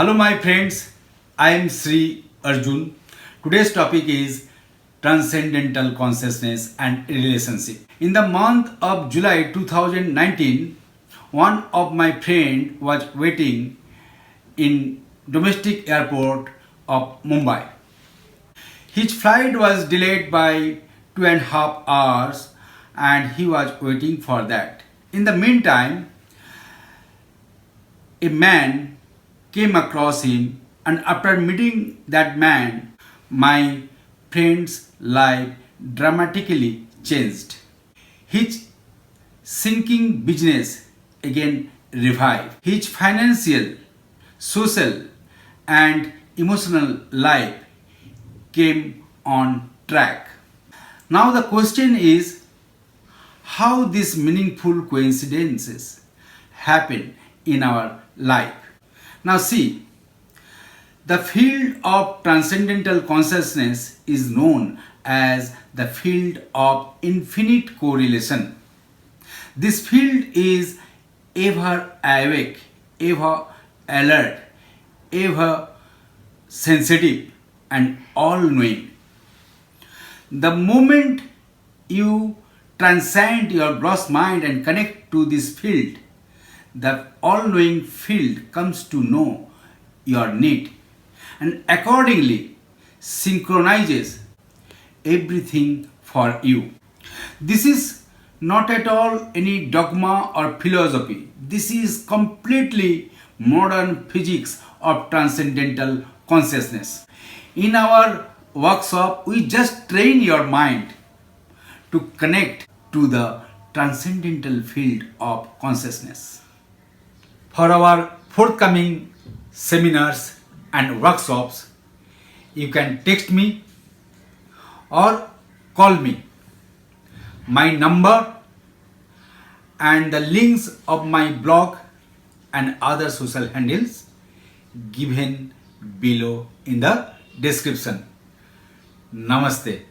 Hello my friends, I am Sri Arjun. Today's topic is Transcendental Consciousness and Relationship. In the month of July 2019, one of my friend was waiting in domestic airport of Mumbai. His flight was delayed by 2.5 hours and he was waiting for that. In the meantime, a man came across him, and after meeting that man, my friend's life dramatically changed. His sinking business again revived. His financial, social, and emotional life came on track. Now the question is how these meaningful coincidences happen in our life. Now see, the field of transcendental consciousness is known as the field of infinite correlation. This field is ever awake, ever alert, ever sensitive and all-knowing. The moment you transcend your gross mind and connect to this field, the all-knowing field comes to know your need and accordingly synchronizes everything for you. This is not at all any dogma or philosophy. This is completely modern physics of transcendental consciousness. In our workshop, we just train your mind to connect to the transcendental field of consciousness. For our forthcoming seminars and workshops, you can text me or call me. My number and the links of my blog and other social handles given below in the description. Namaste.